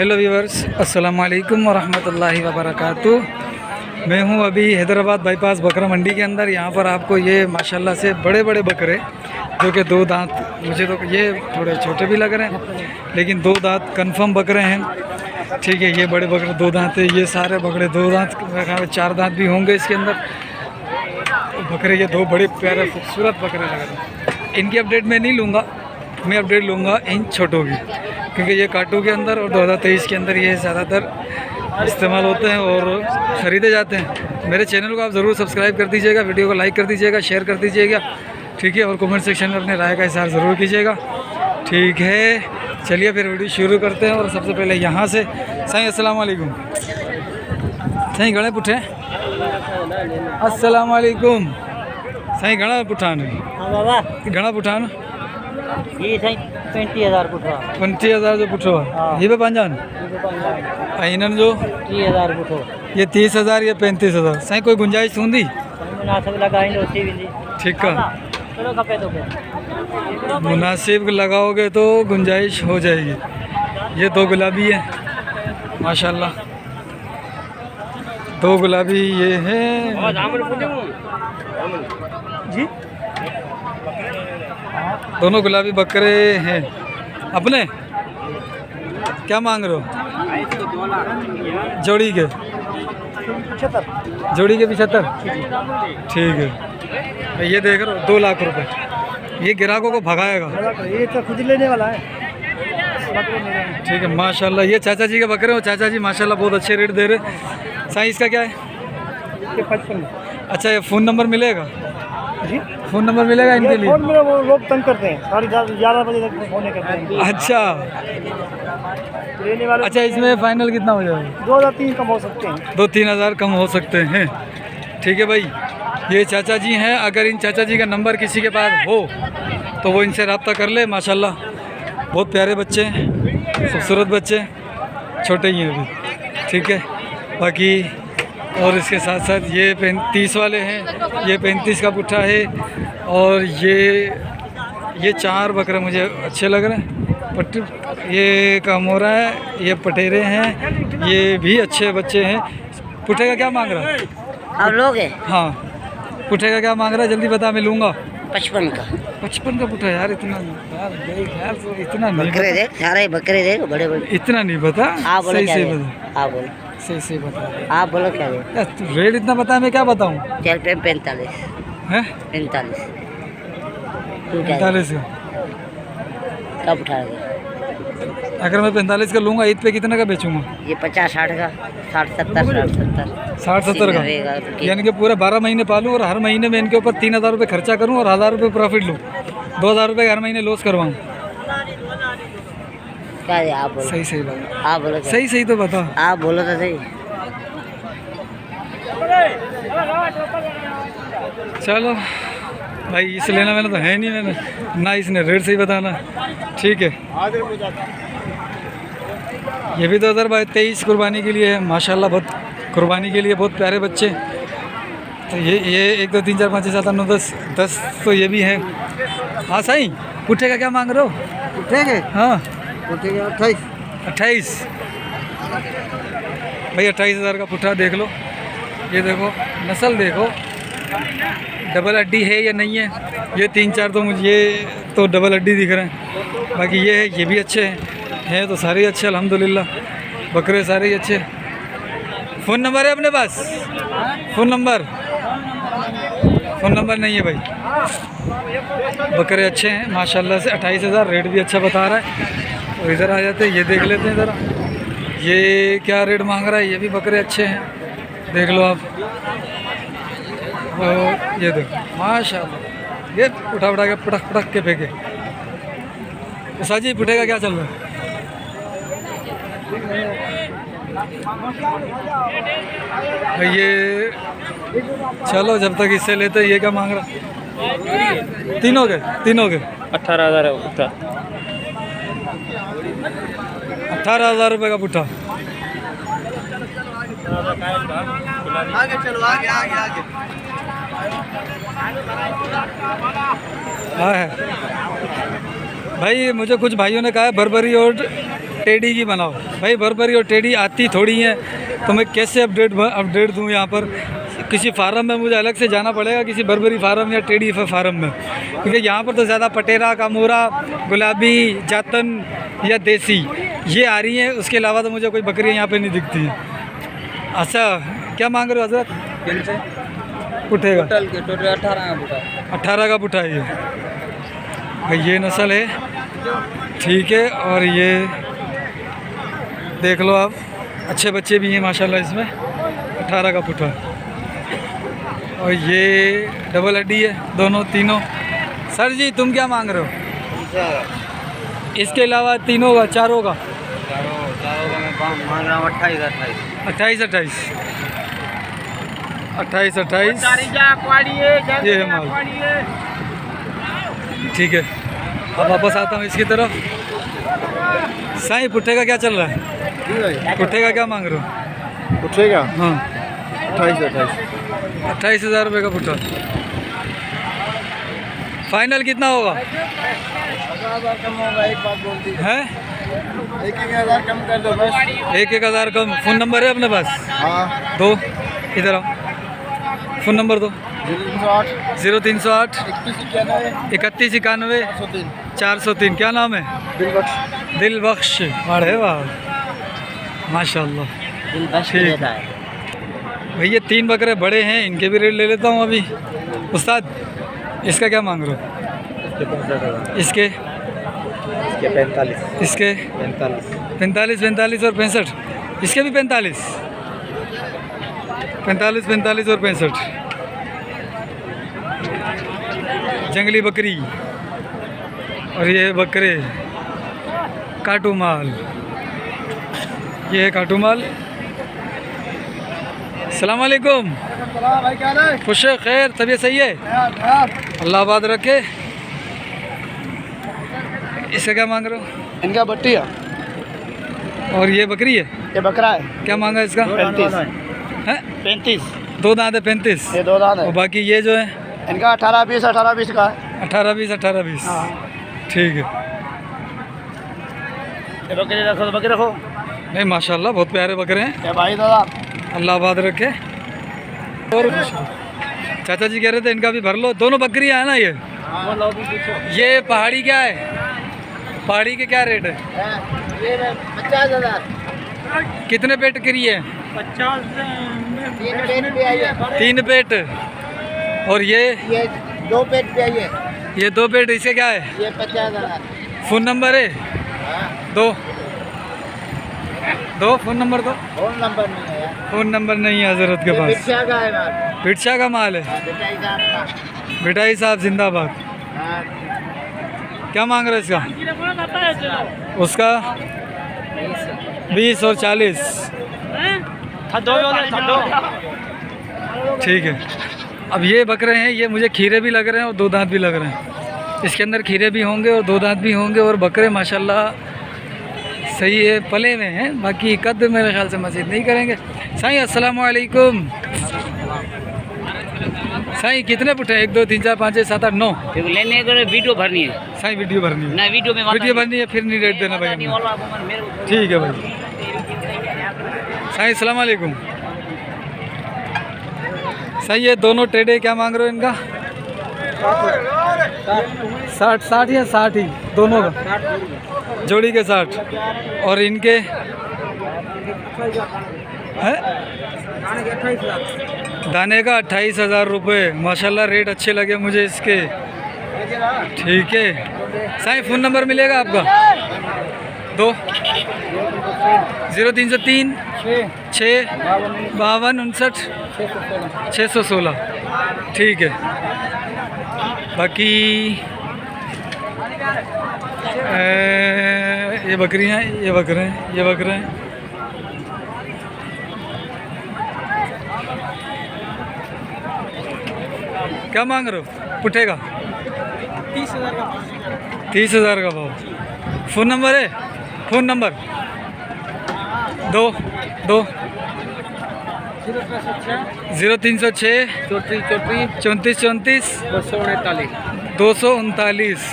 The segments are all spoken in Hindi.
हेलो व्यूवर्स, अस्सलाम वालेकुम वरहमतुल्लाहि वबरकातुहू। मैं हूं अभी हैदराबाद बाईपास बकरा मंडी के अंदर। यहां पर आपको ये माशाल्लाह से बड़े बड़े बकरे जो कि 2 दांत, मुझे तो ये थोड़े छोटे भी लग रहे हैं लेकिन 2 दांत कंफर्म बकरे हैं। ठीक है, ये बड़े बकरे 2 दांत है, ये सारे बकरे 2 दांत, 4 दांत भी होंगे इसके अंदर बकरे। ये 2 बड़े प्यारे खूबसूरत बकरे लग रहे हैं। इनकी अपडेट मैं नहीं लूँगा, मैं अपडेट लूँगा इन छोटों की, क्योंकि ये काटू के अंदर और 2023 के अंदर ये ज़्यादातर इस्तेमाल होते हैं और ख़रीदे जाते हैं। मेरे चैनल को आप ज़रूर सब्सक्राइब कर दीजिएगा, वीडियो को लाइक कर दीजिएगा, शेयर कर दीजिएगा, ठीक है, और कमेंट सेक्शन में अपने राय का इज़हार ज़रूर कीजिएगा, ठीक है। चलिए फिर वीडियो शुरू करते हैं। और सबसे पहले यहाँ से साईं अस्सलाम वालेकुम। साईं घणे पुठे अस्सलाम वालेकुम। साईं घणा पुठान घणा पुठान ये साईं 35,000 पुठो 35,000 जो पुठो ये पे पंजान इन्हनि जो 30,000 पुठो ये 30,000 ये 35,000। साईं कोई गुंजाइश हूंदी? मुनासिब लगाएंगे उसी भी ठीक है, चलो खपे तो मुनासिब लगाओगे तो गुंजाइश हो जाएगी। ये 2 गुलाबी है माशाल्लाह, 2 गुलाबी ये है जी, दोनों गुलाबी बकरे हैं अपने। क्या मांग रहे हो? जोड़ी के 75, जोड़ी के 75, ठीक है। ये देख रहे हो 2 लाख रुपए, ये ग्राहकों को भगाएगा, ये तो खुद लेने वाला है। ठीक है माशाल्लाह। ये चाचा जी के बकरे हो, चाचा जी माशाल्लाह बहुत अच्छे रेट दे रहे। साईं इसका क्या है? 55। अच्छा, ये फ़ोन नंबर मिलेगा जी? फ़ोन नंबर मिलेगा इनके लिए? फोन में वो लोग तंग करते हैं, 11:30 बजे तक फोन करते हैं। अच्छा लेने वाले अच्छा, इसमें फाइनल कितना हो जाएगा? 2,000-3 कम हो सकते हैं। 2-3 हज़ार कम हो सकते हैं, ठीक है भाई। ये चाचा जी हैं, अगर इन चाचा जी का नंबर किसी के पास हो तो वो इनसे रब्ता कर ले। माशाल्लाह बहुत प्यारे बच्चे हैं, खूबसूरत बच्चे, छोटे ही हैं अभी, ठीक है। बाकी और इसके साथ साथ ये 35 वाले हैं, ये 35 का पुट्ठा है, और ये 4 बकरे मुझे अच्छे लग रहे हैं। ये कामोरा है, ये पटेरे हैं, ये भी अच्छे बच्चे हैं। पुट्ठे का क्या मांग रहा है? आप लोग हैं? हाँ, पुट्ठे का क्या मांग रहा है जल्दी बता, मैं लूँगा। 55 का 55 का पुट्ठा यार, इतना यार मेरे ख्याल से इतना नहीं बकरे देख, सारे बकरे देख, बड़े बड़े। इतना नहीं पता। आप बोलो सही क्या से है? बता, आप बोलो, सही बता। आप बोलो क्या है? यार तू रेट इतना बता, मैं क्या बताऊँ? चल पे 45 हैं 45 तू क्या 45 का। कब उठाएगा? अगर मैं 45 का लूँगा ईद पे कितने का बेचूंगा? ये 50-60 का, 60-70 60-70 का, यानी कि पूरे 12 महीने पालूँ और हर महीने में इनके ऊपर 3,000 रुपये खर्चा करूँ और 1,000 रुपये प्रॉफिट लूँ, 2,000 रुपये हर महीने लॉस करवाऊँ। क्या है? आप बोलो, सही बता, आप बोलो क्या? सही तो बता। आप बोलो तो सही। चलो भाई, इस लेना मैंने तो है नहीं, मैंने ना इसने रेट सही बताना, ठीक है। ये भी 2023 कुर्बानी के लिए है माशाल्लाह, बहुत कुर्बानी के लिए बहुत प्यारे बच्चे। तो ये 1 2 3 4 5 6 7 8 9 10 तो ये भी हैं। हाँ साईं, पुट्ठे का क्या मांग रहे हो? पुट्ठे के? हाँ 28 भाई, 28,000 का पुट्ठा देख लो। ये देखो नस्ल देखो, डबल हड्डी है या नहीं है। ये 3-4 तो मुझे ये तो डबल हड्डी दिख रहे हैं, बाकी ये है, ये भी अच्छे हैं तो सारे अच्छे अल्हम्दुलिल्लाह, बकरे सारे ही अच्छे। फ़ोन नंबर है अपने पास? फ़ोन नंबर नहीं है भाई। बकरे अच्छे हैं माशाल्लाह से, 28,000 रेट भी अच्छा बता रहा है। और इधर आ जाते हैं, ये देख लेते हैं ज़रा, ये क्या रेट मांग रहा है। ये भी बकरे अच्छे हैं, देख लो आप। और ये देखो माशाल्लाह, ये उठा के पटक के फेंके। तो साजी पुट्ठे का क्या चल रहा है? भाई ये चलो, जब तक इससे लेते हैं। ये क्या मांग रहा? तीनों के 18,000 है पुट्ठा। 18,000 रुपये का पुट्ठा। आगे चलो, आगे हाँ है भाई, मुझे कुछ भाइयों ने कहा है बर्बरी और टेढ़ी की बनाओ भाई। भरभरी और टेढ़ी आती थोड़ी है, तो मैं कैसे अपडेट दूँ यहाँ पर। किसी फार्म में मुझे अलग से जाना पड़ेगा, किसी भरभरी फार्म या टेढ़ी फार्म में, क्योंकि यहाँ पर तो ज़्यादा पटेरा, कामोरा, गुलाबी, जातन या देसी ये आ रही हैं। उसके अलावा तो मुझे कोई बकरियाँ यहाँ पे नहीं दिखती हैं। अच्छा, क्या मांग रहे हो हजरत? पुठेगा टोटल 18 का पुठा। 18 का पुठा है ये भाई। ये नस्ल है, ठीक है। और ये देख लो आप, अच्छे बच्चे भी हैं माशाल्लाह इसमें। 18 का पुठा। और ये डबल हड्डी है दोनों तीनों। सर जी तुम क्या मांग रहे हो? इसके अलावा तीनों का, चारों का? चारों का मैं मांग रहा हूँ 28 28 ये है माल, ठीक है। अब वापस आता हूँ इसकी तरफ। साईं पुट्ठे का क्या चल रहा है? पुट्ठे का क्या मांग रहे हो? उठेगा हाँ 28 28,000 रुपये का पुट्ठा। फाइनल कितना होगा? कम होगा, एक बात बोल दी। है 1,000 कम कर दो बस। 1,000 कम। फ़ोन नंबर है अपने पास? हाँ दो, इधर आओ, फ़ोन नंबर दो। 0308 31 91 403। क्या नाम है? दिल बख्श। अरे वाह माशाल्लाह, ठीक। भैया 3 बकरे बड़े हैं, इनके भी रेट ले लेता हूँ अभी। उस्ताद इसका क्या मांग रहे हो? इसके 45 इसके 45 और 65। इसके भी 45 और 65। जंगली बकरी और ये बकरे काटू माल। ये है काटू माल। अस्सलाम वालेकुम। भाई क्या है? खुश है, खैर, तबीयत सही है? अल्लाह आबाद रखे। इसका क्या मांग रहे हो? इनका बट्टी है और ये बकरी है? ये बकरा है। क्या मांगा इसका? 35 2 दांत है 35। ये 2 दांत और है। बाकी ये जो है इनका 18-20 का है। 18-20 ठीक है। ये बकरी रखो तो बकरी रखो। नहीं माशाल्लाह बहुत प्यारे बकरे हैं। ये भाई दादा अल्लाह आबाद रखे। और चाचा जी कह रहे थे इनका भी भर लो। दोनों बकरियां हैं ना ये? ये पहाड़ी क्या है? पहाड़ी के क्या रेट है? ये 50,000। कितने पेट करी है? 3 पेट। और ये 2 पेट पे है। ये 2 पेट, इसे क्या है? ये 50,000। फ़ोन नंबर है? दो फ़ोन नंबर दो। फोन नंबर नहीं है यार। फ़ोन नंबर नहीं है हजरत के पास। बिरसा का है माल। बिरसा का माल है। बिरसाई साहब का। बिटाई साहब जिंदाबाद। हाँ। क्या मांग रहे हैं इसका? उसका 20 और 40। ठीक है। अब ये बकरे हैं, ये मुझे खीरे भी लग रहे हैं और 2 दांत भी लग रहे हैं। इसके अंदर खीरे भी होंगे और 2 दांत भी होंगे। और बकरे माशाल्लाह सही है, पले में हैं। बाकी कद मेरे ख्याल से मस्जिद नहीं करेंगे। साईं अस्सलाम वालेकुम। साईं कितने पुट्ठे? 1 2 3 4 5 6 7 8 9 लेने के लिए वीडियो भरनी है साईं वीडियो भरनी है। ना, वीडियो में वीडियो भरनी है, फिर नहीं रेट देना भाई हमें। ठीक है भाई। साईं अस्सलाम वालेकुम। साईं ये दोनों टेढ़े क्या मांग रहे हो इनका? 60 या 60 ही दोनों का? जोड़ी के 60। और इनके हैं? दाने का 28,000 रुपये। माशाल्लाह रेट अच्छे लगे मुझे इसके। ठीक है। साईं फ़ोन नंबर मिलेगा आपका? 2 0303 6 52 59 616। ठीक है। बाकी ये बकरियाँ हैं, ये बकरे हैं, ये बकरे हैं। क्या मांग रहे हो पुट्ठे का? 30,000 का भाव। फ़ोन नंबर है? Phone number 2 0306 34 34 239।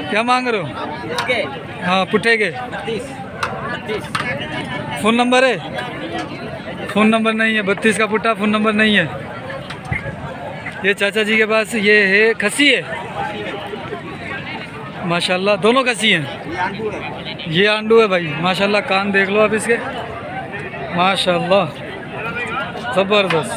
क्या मांग रहे हो? हाँ पुट्ठे के। फ़ोन नंबर है? फ़ोन नंबर नहीं है। 32 का पुट्ठा, फ़ोन नंबर नहीं है। ये चाचा जी के पास ये है, खस्सी है माशाल्लाह, दोनों खस्सी हैं। ये आंडू है भाई माशाल्लाह, कान देख लो आप इसके माशाल्लाह, ज़बरदस्त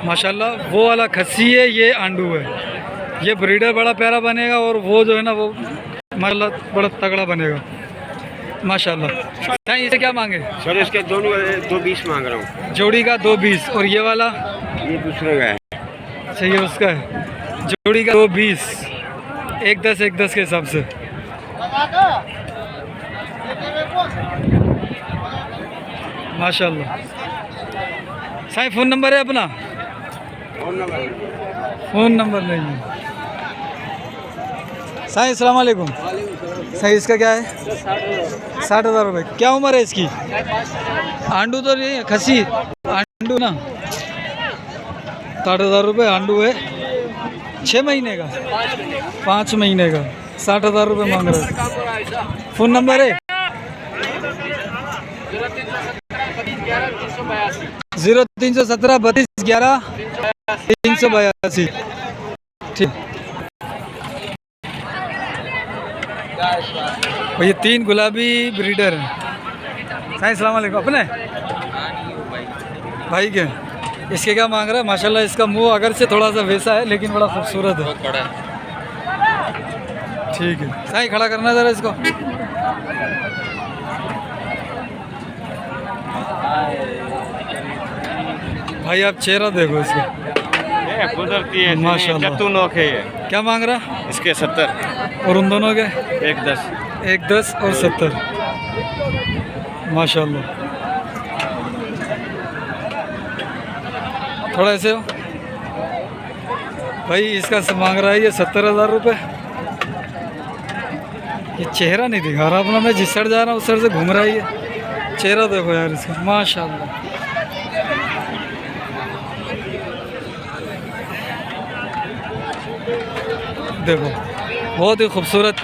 माशाल्लाह। वो वाला खस्सी है, ये आंडू है। ये ब्रीडर बड़ा प्यारा बनेगा और वो जो है ना वो माशाल्लाह बड़ा तगड़ा बनेगा माशाल्लाह। ताई इसे क्या मांगे? सर इसके दोनों 220 मांग रहा हूँ। जोड़ी का 220। और ये वाला? ये दूसरे का है। अच्छा ये उसका है। जोड़ी का 220, 110 110 के हिसाब से। माशाल्लाह। साईं फ़ोन नंबर है अपना? फ़ोन नंबर नहीं है। साईं अस्सलाम वालेकुम। साईं इसका क्या है? 60,000 रुपये। क्या उम्र है इसकी? आंडू तो नहीं है, खस्सी आंडू ना। 60,000 रुपये आंडू है। 6 महीने का, 5 महीने का, 60,000 रुपये मांग रहे हैं। फ़ोन नंबर है? 0317 32 11 382। ठीक। और ये 3 गुलाबी ब्रीडर हैं। साईं अस्सलाम वालेकुम। अपने भाई के? इसके क्या मांग रहा है? माशाल्लाह इसका मुंह अगर से थोड़ा सा वैसा है लेकिन बड़ा खूबसूरत है। ठीक है साईं, खड़ा करना ज़रा इसको। भाई आप चेहरा देखो इसका, कुदरती है माशाल्लाह। चत्तू नोक है ये। क्या मांग रहा? इसके 70। और उन दोनों के? 110। 110 और 70 माशाल्लाह। थोड़ा ऐसे हो भाई। इसका मांग रहा है ये 70,000 रुपये। ये चेहरा नहीं दिखा रहा अपना, मैं जिस साइड जा रहा हूँ उस साइड से घूम रहा है ये। चेहरा देखो यार इसका माशाल्लाह। देखो बहुत ही खूबसूरत।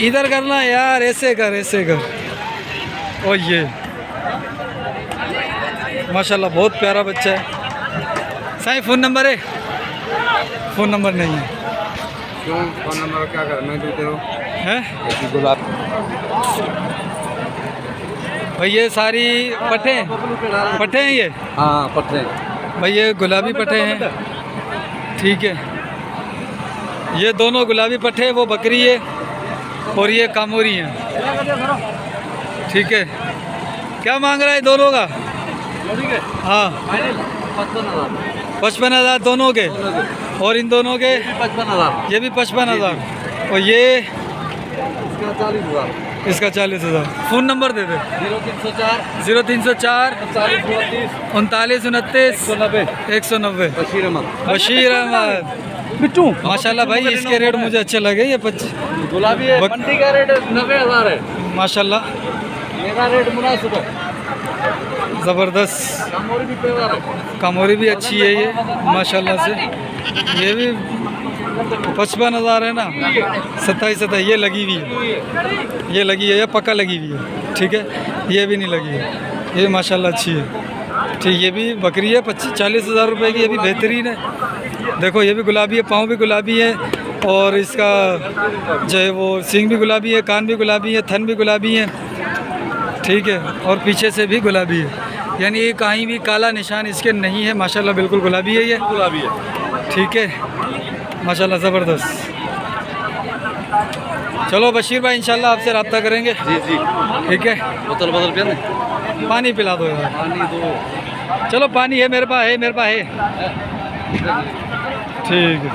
इधर करना यार, ऐसे कर ऐसे कर। और ये माशाल्लाह बहुत प्यारा बच्चा है। साईं फ़ोन नंबर है? फ़ोन नंबर नहीं है। क्यों फ़ोन नंबर क्या कर मैं देते हो? हैं गुलाब भाई ये सारी पट्टे पट्टे हैं ये? हाँ पट्टे भाई ये गुलाबी पट्टे हैं। ठीक है, ये दोनों गुलाबी पट्टे हैं, वो बकरी है और ये कामोरी हैं। ठीक है, क्या मांग रहा है दोनों का? हाँ 55,000 दोनों के। और इन दोनों के? 55,000। ये भी 55,000। और ये? इसका 40,000। फ़ोन नंबर दे दे। 0304 39 29 190। बशीर अहमद। बिट्टू माशाल्लाह भाई इसके रेट मुझे अच्छे लगे। ये गुलाबी है, मंडी का रेट 90,000 है माशाल्लाह, मेरा रेट मुनासिब है। ज़बरदस्त। कामोरी भी पेवर है। कामोरी भी अच्छी है ये माशाल्लाह से। ये भी 55,000 है ना। 27 ये लगी हुई है, ये लगी है, ये पक्का लगी हुई है। ठीक है, ये भी नहीं लगी है, ये माशाल्लाह अच्छी है। ठीक, ये भी बकरी है 40,000 रुपये की। ये भी बेहतरीन है। देखो ये भी गुलाबी है, पाँव भी गुलाबी है और इसका जो है वो सींग भी गुलाबी है, कान भी गुलाबी है, थन भी गुलाबी है। ठीक है, और पीछे से भी गुलाबी है, यानी ये कहीं भी काला निशान इसके नहीं है। माशाल्लाह बिल्कुल गुलाबी है ये। गुलाबी है। ठीक है माशाल्लाह ज़बरदस्त। चलो बशीर भाई इंशाल्लाह आपसे रब्ता करेंगे। जी जी ठीक है, बोतल बोतल पिया पानी पिला दो यार। पानी दो। चलो पानी है मेरे पास, है मेरे पास है। ठीक है।